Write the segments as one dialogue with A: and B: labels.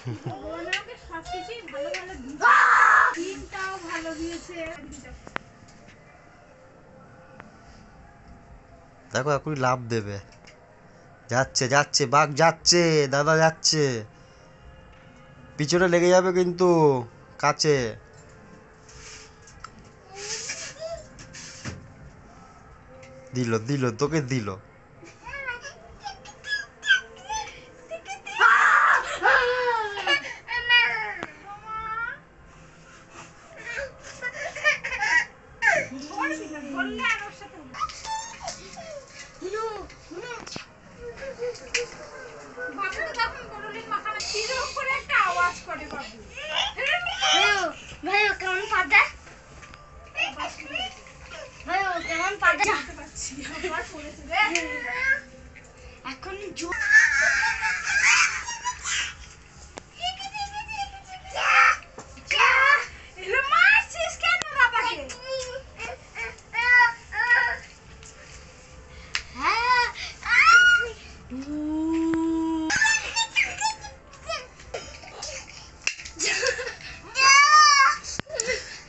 A: দেখো এখনই লাভ দেবে। যাচ্ছে যাচ্ছে বাঘ যাচ্ছে, দাদা যাচ্ছে, পিছনে লেগে যাবে কিন্তু কাছে। দিল দিল তোকে দিল।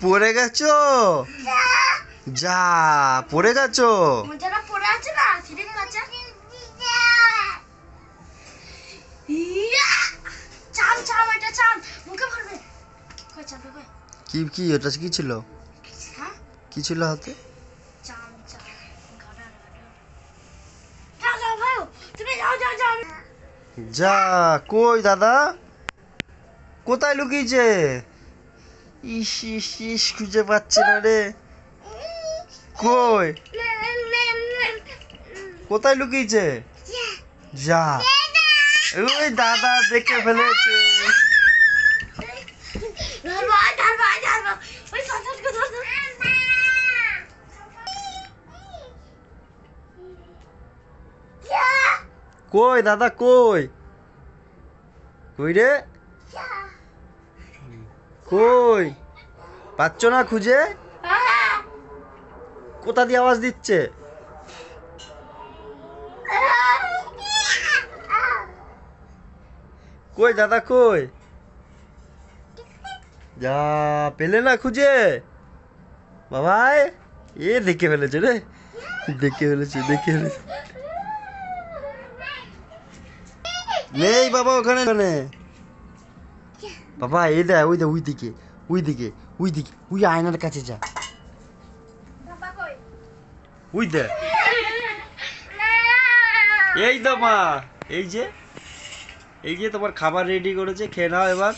A: পড়ে গেছো? যা পড়ে গেছো? কি কি ওটা কি ছিল? কি ছিল হাতে? যা কই দাদা কোথায় লুকিয়েছে? ইস ইস ইস খুঁজে পাচ্ছে না রে। কই কোথায় লুকিয়েছে? যা ওই দাদা দেখে ফেলেছে। কই দাদা কই? কই রে? কই পাচ্ছ না খুঁজে? কোথা দিয়ে আওয়াজ দিচ্ছে? কই দাদা কই? যা পেলে না খুঁজে? বাবাই এ দেখে ফেলেছে রে, দেখে ফেলেছে দেখে ফেলেছে। নেই বাবা ওখানে বাবা এই দে ওই দে ওই দিকে ওই দিকে ওই দিকে ওই আয়নার কাছে যা, ওই দে। এই তো মা, এই যে তোমার খাবার রেডি করেছে, খেয়ে নাও এবার।